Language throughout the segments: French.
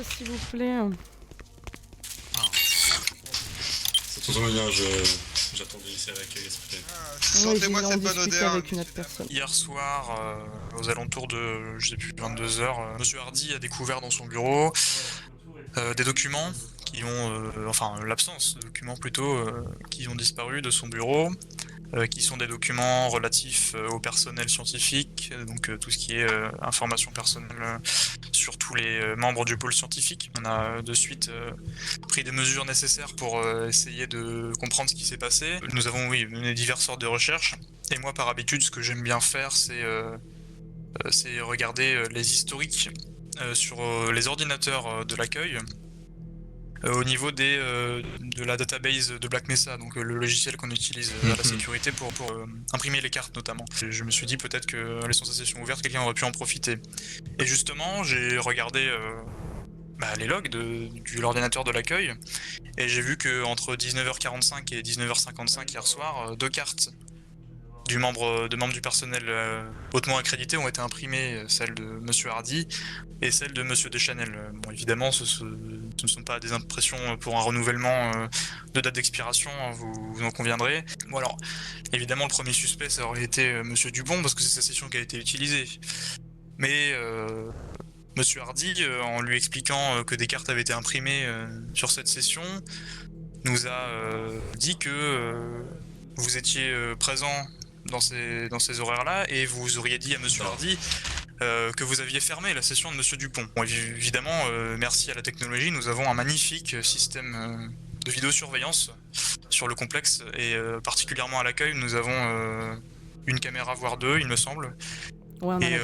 s'il vous plaît. De toute manière, j'attendais ici à l'accueil esprit. Sentez-moi cette bonne odeur. Avec une autre personne. Hier soir, aux alentours de, je sais plus, 22h, Monsieur Hardy a découvert dans son bureau des documents qui ont, enfin l'absence de documents plutôt, qui ont disparu de son bureau, qui sont des documents relatifs au personnel scientifique, donc tout ce qui est information personnelle sur tous les membres du pôle scientifique. On a de suite pris des mesures nécessaires pour essayer de comprendre ce qui s'est passé. Nous avons, oui, mené diverses sortes de recherches, et moi par habitude ce que j'aime bien faire c'est regarder les historiques sur les ordinateurs de l'accueil. Au niveau de la database de Black Mesa, donc le logiciel qu'on utilise à la sécurité pour imprimer les cartes notamment. Je me suis dit peut-être que laissant sa session ouverte, quelqu'un aurait pu en profiter. Et justement, j'ai regardé les logs de l'ordinateur de l'accueil, et j'ai vu que entre 19h45 et 19h55 hier soir, deux cartes de membres du personnel hautement accrédité ont été imprimées, celle de Monsieur Hardy et celle de Monsieur Deschanel. Bon, évidemment, ce ne sont pas des impressions pour un renouvellement de date d'expiration, hein, vous en conviendrez. Bon alors, évidemment, le premier suspect, ça aurait été Monsieur Dubon, parce que c'est sa session qui a été utilisée. Mais Monsieur Hardy, en lui expliquant que des cartes avaient été imprimées sur cette session, nous a dit que vous étiez présent dans ces horaires-là, et vous auriez dit à Monsieur Hardy que vous aviez fermé la session de Monsieur Dupont. Bon, évidemment, merci à la technologie, nous avons un magnifique système de vidéosurveillance sur le complexe, et particulièrement à l'accueil, nous avons une caméra, voire deux, il me semble. Ouais, Et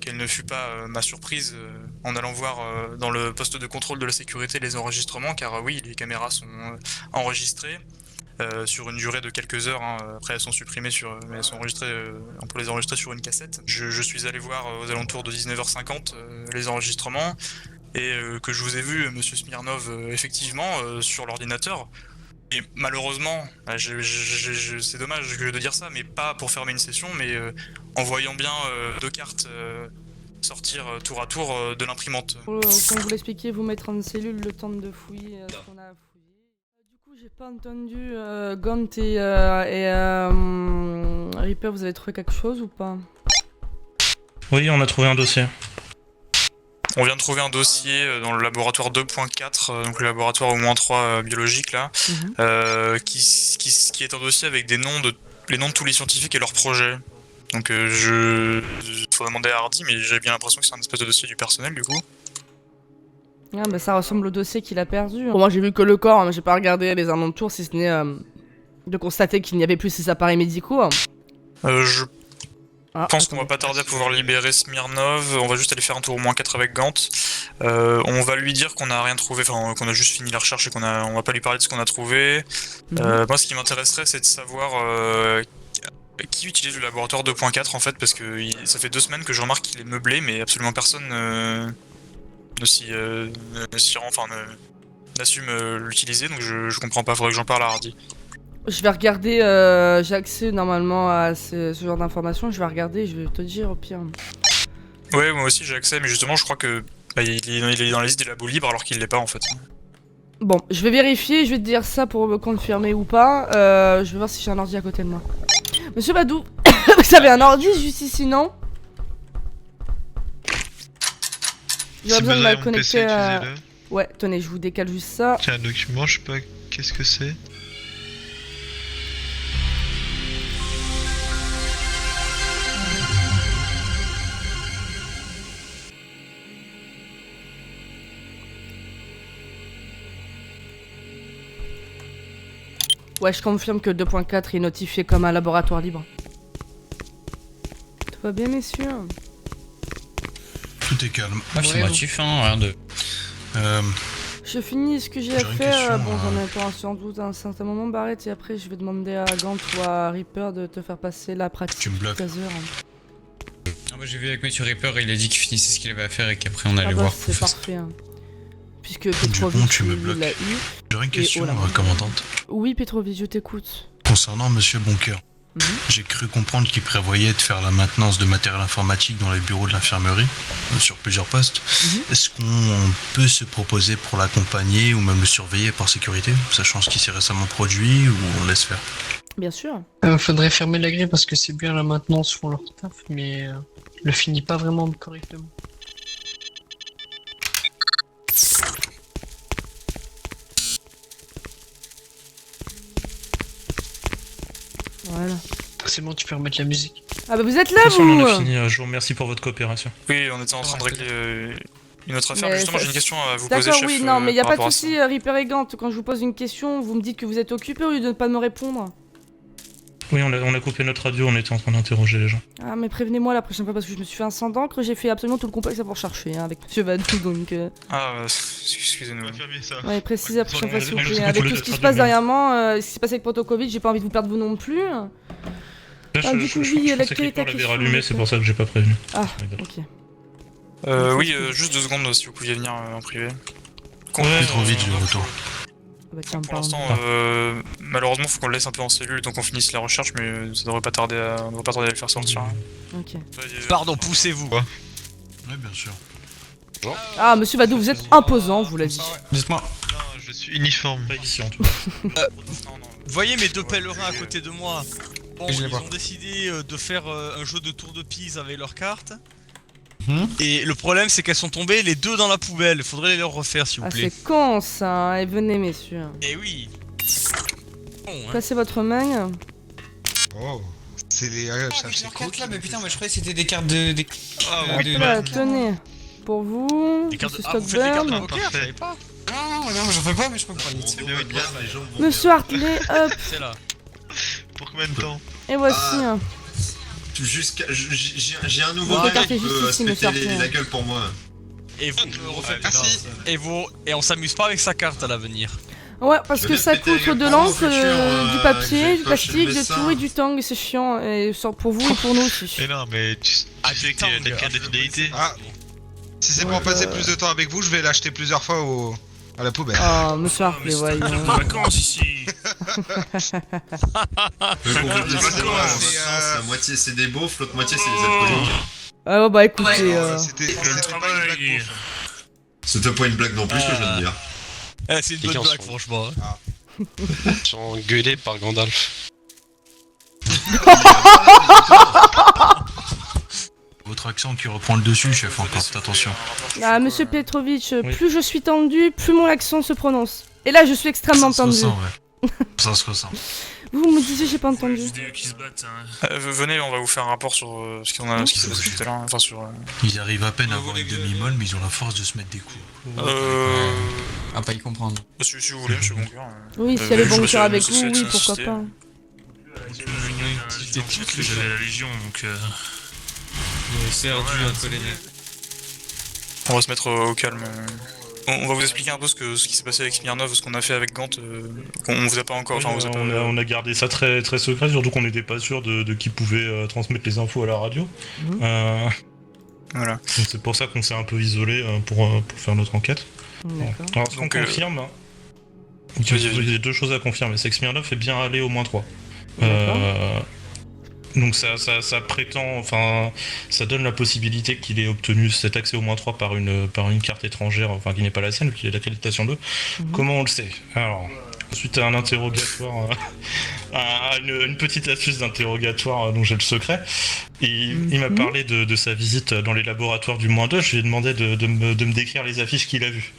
quelle ne fut pas ma surprise en allant voir dans le poste de contrôle de la sécurité les enregistrements, car oui, les caméras sont enregistrées. Sur une durée de quelques heures, hein. Après elles sont supprimées mais elles sont enregistrées, on peut les enregistrer sur une cassette. Je suis allé voir aux alentours de 19h50 les enregistrements, et que je vous ai vu, Monsieur Smirnov, effectivement, sur l'ordinateur. Et malheureusement, c'est dommage de dire ça, mais pas pour fermer une session, mais en voyant bien deux cartes sortir tour à tour de l'imprimante. Comme vous l'expliquiez, vous mettre en cellule le temps de fouiller ce qu'on a fouillé. Du coup, j'ai pas entendu Gant et Reaper, vous avez trouvé quelque chose ou pas? Oui, on a trouvé un dossier. On vient de trouver un dossier dans le laboratoire 2.4, donc le laboratoire au moins 3 biologique là, qui est un dossier avec les noms de tous les scientifiques et leurs projets. Donc faut demander à Hardy, mais j'ai bien l'impression que c'est un espèce de dossier du personnel du coup. Ah bah ça ressemble au dossier qu'il a perdu. Bon, moi j'ai vu que le corps, hein, j'ai pas regardé les alentours si ce n'est de constater qu'il n'y avait plus ces appareils médicaux. Je pense qu'on va pas tarder à pouvoir libérer Smirnov, on va juste aller faire un tour au moins 4 avec Gant. On va lui dire qu'on a rien trouvé, enfin qu'on a juste fini la recherche et on va pas lui parler de ce qu'on a trouvé. Moi ce qui m'intéresserait c'est de savoir qui utilise le laboratoire 2.4 en fait, parce que ça fait 2 semaines que je remarque qu'il est meublé mais absolument personne n'assume l'utiliser, donc je comprends pas, faudrait que j'en parle à Hardy. Je vais regarder, j'ai accès normalement à ce genre d'informations, je vais regarder et je vais te dire au pire. Ouais, moi aussi j'ai accès, mais justement je crois que il est dans la liste des labos libres alors qu'il l'est pas en fait. Bon, je vais vérifier, je vais te dire ça pour me confirmer ou pas. Je vais voir si j'ai un ordi à côté de moi. Monsieur Badou, vous avez un ordi juste ici, non? J'aurais besoin de me connecter à... Ouais, tenez, je vous décale juste ça. Tiens, un document, je sais pas qu'est-ce que c'est. Ouais, je confirme que 2.4 est notifié comme un laboratoire libre. Tout va bien, messieurs? Tout est calme. Affirmatif, hein, rien de... Je finis ce que j'ai à une faire. question, Bon, j'en ai pas sans doute à un certain moment, Barrett, et après je vais demander à Gant ou à Reaper de te faire passer la pratique. Tu me bluffes. Ah bah, j'ai vu avec Monsieur Reaper, il a dit qu'il finissait ce qu'il avait à faire et qu'après on allait voir. C'est parfait. Hein. Puisque Dupont, Petrovic, tu me bloques. l'a eu. J'aurais une question, oh là. commandante. Oui, Petrovic, je t'écoute. Concernant Monsieur Boncoeur. J'ai cru comprendre qu'il prévoyait de faire la maintenance de matériel informatique dans les bureaux de l'infirmerie, sur plusieurs postes. Est-ce qu'on peut se proposer pour l'accompagner ou même le surveiller par sécurité, sachant ce qui s'est récemment produit, ou on laisse faire? Bien sûr. Faudrait fermer la grille parce que c'est bien la maintenance font leur taf, mais le finit pas vraiment correctement. Voilà. C'est bon, tu peux remettre la musique. Ah bah vous êtes là, De toute façon, vous on a fini. Je vous remercie pour votre coopération. Oui, on était en train de régler une autre affaire, Mais mais justement ça- j'ai une question à vous poser, D'accord, chef. oui, non, mais y a par pas de rapport à ça. souci, Reaper et Gant. Quand je vous pose une question, vous me dites que vous êtes occupé au lieu de ne pas me répondre. Oui, on a coupé notre radio, on était en train d'interroger les gens. Ah, mais prévenez-moi la prochaine fois parce que je me suis fait un sang d'encre, j'ai fait absolument tout le complexe pour chercher avec Monsieur Vadou, donc. Ah, excusez-nous. Ouais, précisez la prochaine fois s'il vous Merci plaît. beaucoup Avec de tout ce qui se notre passe radio. derrière moi, ce qui s'est passé avec Protokovic, j'ai pas envie de vous perdre vous non plus. Là, Ah, du coup, oui, je la pensais quelle est ta que l'avait question, rallumé, c'est monsieur pour ça que j'ai pas prévenu. Ah, ok. Oui, juste 2 secondes si vous pouviez venir en privé. Plus trop vite, je retourne. Bah tiens, Pour pardon. l'instant, malheureusement, faut qu'on le laisse un peu en cellule, donc on finisse la recherche, mais ça devrait pas tarder à, on devrait pas tarder à le faire sortir. Ok. Pardon, poussez-vous. Oui, bien sûr. Ah, Monsieur Vadou, vous êtes imposant, vous l'avez dit. Dites-moi. Non, je suis uniforme. Pas ici en tout cas. Vous voyez mes 2 pèlerins à côté de moi? Bon, Je les ils vois. ont décidé de faire un jeu de tour de Pise avec leurs cartes. Et le problème, c'est qu'elles sont tombées les 2 dans la poubelle. Il faudrait les leur refaire, s'il vous Ah, plaît. c'est con ça. Et venez, messieurs. Eh oui. Bon, hein. Passez votre main. Oh, c'est les. Avec leurs cartes là, mais putain, moi je croyais que c'était des cartes de. Ah, de- Voilà, tenez. Pour vous, Les cartes Monsieur de... Ah, vous faites des cartes de Stockburn. poker, je savais pas. Non, j'en fais pas, mais je peux me prendre. C'est bien, les gens vont... Monsieur Hartley, hop, C'est là. Pour combien de temps? et voici. J'ai un nouveau Vous mec écartez qui peut juste ici, se monsieur péter Hartley. la gueule pour moi. Et vous refaites Merci. et on s'amuse pas avec sa carte à l'avenir. Ouais, parce Je que vais ça péter la coûte gueule de pour mon l'encre, futur, du que papier, j'ai du pas chez le plastique, de médecin. tout et du tang, et c'est chiant, et pour vous et pour nous aussi. Mais non, mais tu sais que t'as une carte de fidélité. Ah, si c'est pour passer plus de temps avec vous, je vais l'acheter plusieurs fois à la poubelle. Oh, Monsieur Hartley, voyons. vacances ici. La moitié c'est des beaufs, l'autre moitié c'est des alcooliques. Ah, bah écoutez, C'était pas une blague beauf. C'était pas une blague non plus, ce que je viens de dire. Eh, c'est une bonne blague, franchement. hein. Ils sont engueulés par Gandalf. Votre accent qui reprend le dessus, chef, encore, faites attention. ah, Monsieur Petrovic, Oui. plus je suis tendu, plus mon accent se prononce. Et là, je suis extrêmement Ça se tendu. ressent, ouais. Ça se ressent. Vous me disiez, j'ai pas entendu. Venez, on va vous faire un rapport sur ce qui s'est passé tout à l'heure, enfin sur... Ils arrivent à peine à avoir une demi-molle, mais ils ont la force de se mettre des coups. À pas y comprendre. Si vous voulez, monsieur Boncoeur. Oui, s'il y a le je bon me suis- cœur avec je me vous, suis oui, pourquoi assisté. pas. que j'avais la Légion, donc... C'est ardu un peu les nerfs. On va se mettre au calme. On va vous expliquer un peu ce qui s'est passé avec Smirnov, ce qu'on a fait avec Gant. On vous a pas encore... Enfin, on vous a pas... on a gardé ça très, très secret, surtout qu'on n'était pas sûr de qui pouvait transmettre les infos à la radio. Voilà. Donc c'est pour ça qu'on s'est un peu isolé pour faire notre enquête. D'accord. Alors ce qu'on Donc, confirme, vas-y, il y a 2 choses à confirmer, c'est que Smirnov est bien allé au moins 3. D'accord. Donc ça prétend, enfin, ça donne la possibilité qu'il ait obtenu cet accès au moins 3 par une carte étrangère, enfin qui n'est pas la sienne, vu qu'il est l'accréditation 2. Comment on le sait? Alors, suite à un interrogatoire, à une petite astuce d'interrogatoire dont j'ai le secret, il m'a parlé de sa visite dans les laboratoires du moins 2, je lui ai demandé de me décrire les affiches qu'il a vues.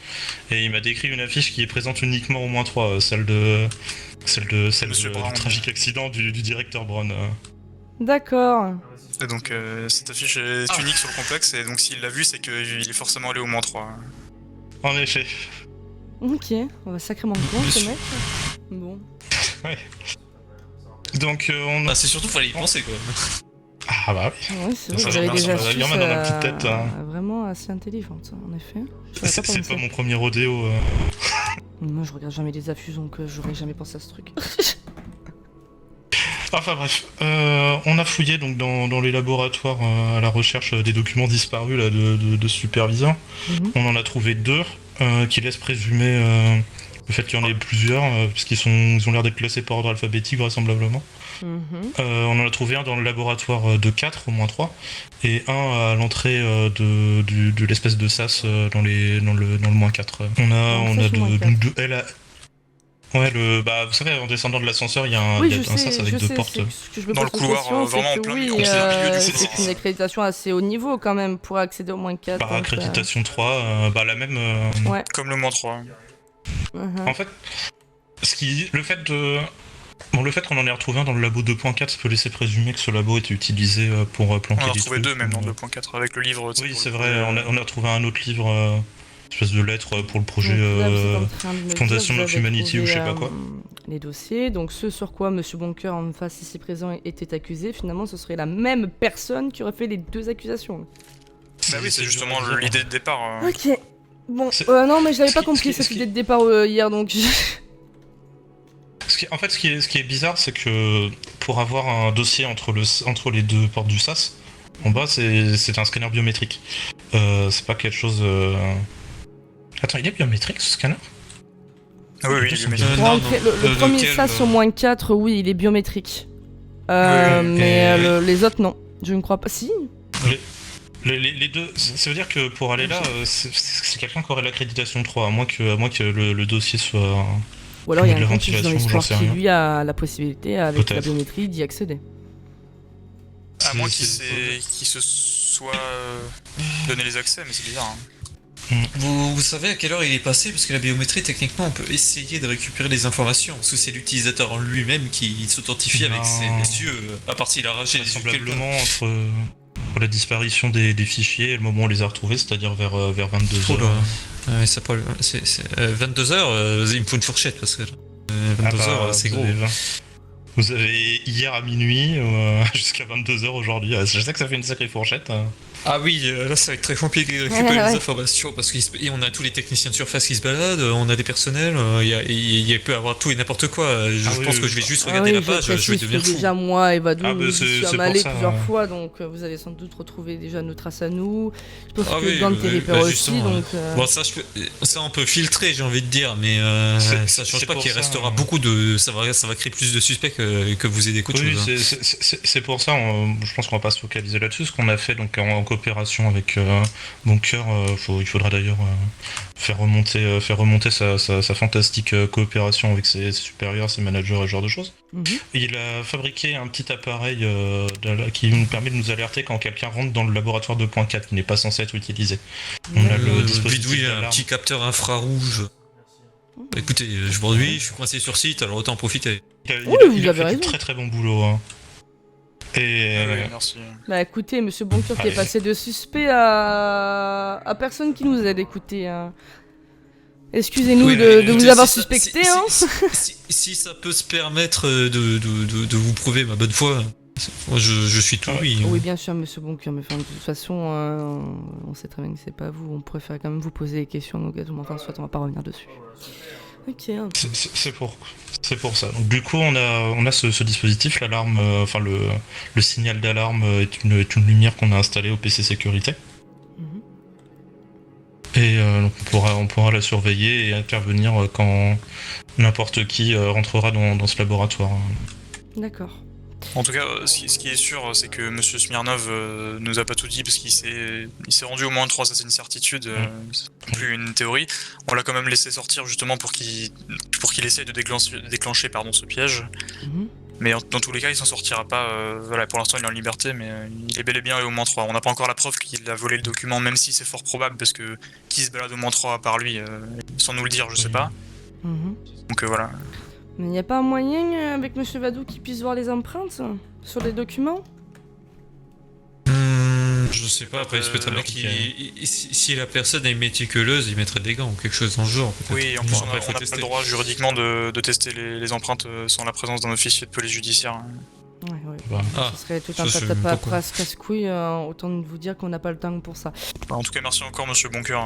Et il m'a décrit une affiche qui est présente uniquement au moins 3, celle du tragique accident du directeur Brown. D'accord. Et donc cette affiche est unique sur le complexe, et donc s'il l'a vu, c'est qu'il est forcément allé au moins 3. En effet. Ok, on va sacrément con ce mec. Bon. Ouais. Donc on a... c'est surtout fallait y penser quoi. Ah bah oui. Ouais, c'est vrai, Ça, vous avez ça, des ça, astuces gamin dans la petite tête, hein. vraiment assez intelligentes, en effet. J'aurais C'est pensé. pas mon premier rodéo. Moi, je regarde jamais les affûts, donc j'aurais jamais pensé à ce truc. Enfin bref, on a fouillé donc dans les laboratoires à la recherche des documents disparus là, de superviseurs. On en a trouvé 2 qui laissent présumer Le fait qu'il y en ait plusieurs, parce ils ont l'air d'être classés par ordre alphabétique vraisemblablement. On en a trouvé un dans le laboratoire de 4, au moins 3, et un à l'entrée de l'espèce de sas dans le moins 4. On a deux L. Ouais, vous savez, en descendant de l'ascenseur, il y a un sas avec deux portes. Dans le couloir, vraiment en plein milieu. C'est une accréditation assez haut niveau quand même pour accéder au moins 4. Par accréditation 3, la même. Ouais. Comme le moins 3. En fait, le fait qu'on en ait retrouvé un dans le labo 2.4, ça peut laisser présumer que ce labo était utilisé pour planquer des trucs. On a retrouvé deux même dans le 2.4 avec le livre. Oui, c'est vrai, on a retrouvé un autre livre, espèce de lettre pour le projet Fondation of Humanity ou je sais pas quoi. Les dossiers, donc ce sur quoi Monsieur Bunker en face ici présent était accusé, finalement ce serait la même personne qui aurait fait les deux accusations. Bah oui, c'est justement l'idée de départ. Ok. Bon, non mais je l'avais pas compris cette idée de départ hier donc... En fait, ce qui est bizarre, c'est que pour avoir un dossier entre les deux portes du SAS, en bas, c'est un scanner biométrique. C'est pas quelque chose... Attends, il est biométrique ce scanner? Ah oui, il est biométrique. Le premier SAS au moins 4, oui, il est biométrique. Mais les autres, non. Je ne crois pas. Si. Les deux, ça veut dire que pour aller là, c'est quelqu'un qui aurait l'accréditation 3, à moins que le dossier soit... Ou alors il y a un compte dans l'histoire qui lui a la possibilité avec la biométrie d'y accéder. À moins qu'il se soit donné les accès, mais c'est bizarre. Vous savez à quelle heure il est passé? Parce que la biométrie, techniquement, on peut essayer de récupérer les informations. Parce que c'est l'utilisateur en lui-même qui s'authentifie avec ses yeux, à part s'il a arraché les yeux de quelqu'un. Entre la disparition des fichiers et le moment où on les a retrouvés, c'est-à-dire vers 22h. Ouais, ça parle. 22h, il me faut une fourchette parce que 22h, c'est gros. Vous avez hier à minuit jusqu'à 22h aujourd'hui. Je sais que ça fait une sacrée fourchette. Ah oui, là ça va être très compliqué de récupérer les informations parce qu'on a tous les techniciens de surface qui se baladent, on a des personnels, il peut y avoir tout et n'importe quoi. Je pense que je vais juste regarder la page, je vais devenir fou. Déjà moi et Vadou, nous sommes allés plusieurs fois, donc vous avez sans doute retrouvé déjà nos traces à nous. Je pense que Gant et Reaper aussi, donc... Bon, ça on peut filtrer, j'ai envie de dire, mais ça change pas qu'il restera beaucoup de... Ça va créer plus de suspects que vous ayez d'autres choses. Oui, c'est pour ça, je pense qu'on va pas se focaliser là-dessus. Ce qu'on a fait donc en coopération avec Bunker, il faudra d'ailleurs faire remonter sa fantastique coopération avec ses supérieurs, ses managers et ce genre de choses. Il a fabriqué un petit appareil qui nous permet de nous alerter quand quelqu'un rentre dans le laboratoire 2.4 qui n'est pas censé être utilisé. On a le dispositif un petit capteur infrarouge. Écoutez, je m'ennuie, je suis coincé sur site, alors autant en profiter. Il a fait du très très bon boulot. Merci. Bah écoutez, Monsieur Bunker qui est passé de suspect à personne qui nous aide, écoutez. Excusez-nous de vous avoir suspecté. Si ça peut se permettre de vous prouver ma bonne foi, je suis tout oui. Oui, bien sûr, Monsieur Bunker, mais de toute façon, on sait très bien que c'est pas vous, on préfère quand même vous poser des questions, donc enfin, soit on va pas revenir dessus. Ok. C'est pour ça. Donc, du coup, on a ce dispositif, l'alarme, le signal d'alarme est une lumière qu'on a installée au PC sécurité. Et donc on pourra la surveiller et intervenir quand n'importe qui rentrera dans ce laboratoire. D'accord. En tout cas, ce qui est sûr, c'est que Monsieur Smirnov nous a pas tout dit parce qu'il s'est rendu au moins 3, ça c'est une certitude, c'est plus une théorie. On l'a quand même laissé sortir justement pour qu'il essaye de déclencher ce piège. Mais dans tous les cas, il s'en sortira pas. Voilà, pour l'instant, il est en liberté, mais il est bel et bien au moins 3. On n'a pas encore la preuve qu'il a volé le document, même si c'est fort probable parce que qui se balade au moins 3 à part lui, sans nous le dire, je sais pas. Donc voilà. Mais il n'y a pas un moyen avec Monsieur Vadou qui puisse voir les empreintes sur les documents? Je sais pas, après il se peut très bien si la personne est méticuleuse, il mettrait des gants ou quelque chose dans le genre. Oui, en plus on n'a pas le droit juridiquement de tester les empreintes sans la présence d'un officier de police judiciaire. Ouais. Ce serait tout un tas de paperasse casse-couille, autant de vous dire qu'on n'a pas le temps pour ça. En tout cas, merci encore Monsieur Bunker.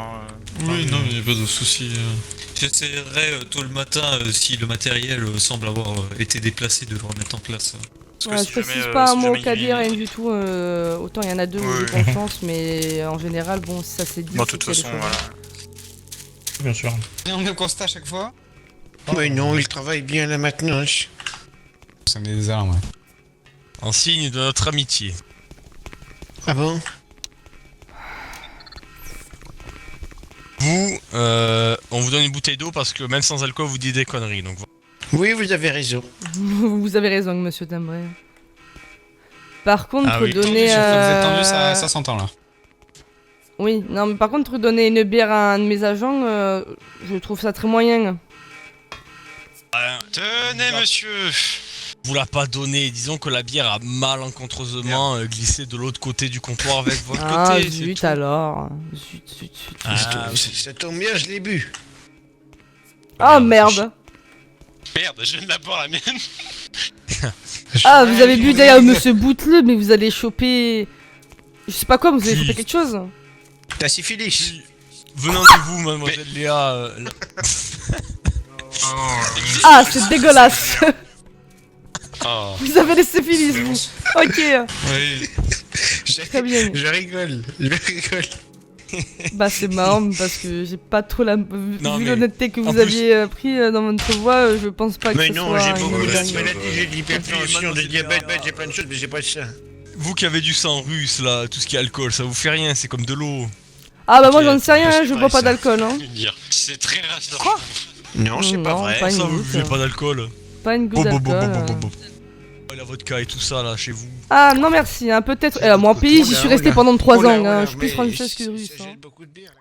Oui, non, il n'y a pas de souci. J'essaierai tôt le matin, si le matériel semble avoir été déplacé, de le remettre en place. Je précise pas un mot qu'à dire, rien du tout. Autant il y en a deux où j'ai confiance, mais en général, bon, ça c'est dit. De toute façon, voilà. Bien sûr. Et on me constate à chaque fois. Mais non, il travaille bien à la maintenance. C'est des armes, ouais. En signe de notre amitié. Ah bon? Vous, on vous donne une bouteille d'eau parce que même sans alcool, vous dites des conneries. Donc. Oui, vous avez raison. Vous avez raison, monsieur Timbré. Par contre, Ah oui. donner. Vous êtes tendu, ça s'entend là. Oui, non, mais par contre, donner une bière à un de mes agents, je trouve ça très moyen. Tenez, monsieur. Vous l'a pas donné. Disons que la bière a malencontreusement glissé de l'autre côté du comptoir avec votre Ah, côté. zut alors. Zut. Ça tombe bien, je l'ai bu. Ah, merde. Merde, je viens de la boire la mienne. Ah, vous avez bu derrière monsieur Bouteleux, mais vous allez choper. Je sais pas quoi, vous allez choper quelque chose. T'as syphilis. Venant de vous, mademoiselle Léa. Ah, c'est dégueulasse. Oh. Vous avez les syphilis, vous. Ok. Oui. Très bien. Je rigole. Bah, c'est marrant parce que j'ai pas trop la. Vu mais l'honnêteté que en vous plus- aviez pris dans votre voix, je pense pas que Mais ce non, soit j'ai une beaucoup dingue. de maladies, j'ai de l'hypertension, du diabète, j'ai plein de choses, mais j'ai pas de ça. Vous qui avez du sang russe là, tout ce qui est alcool, ça vous fait rien, c'est comme de l'eau. Ah, bah, moi Ok, j'en sais rien, je sais je pas, bois pas ça. d'alcool, hein. C'est très rassurant. Non, c'est pas Non, vrai. pas une Ça, vous goutte. buvez pas d'alcool. Pas une goutte d'alcool. La vodka et tout ça là, chez vous. Ah, non, merci, hein, peut-être. Moi, en pays, j'y suis resté pendant 3 ans, hein. Je suis plus française que russe. Hein. Beaucoup de bière.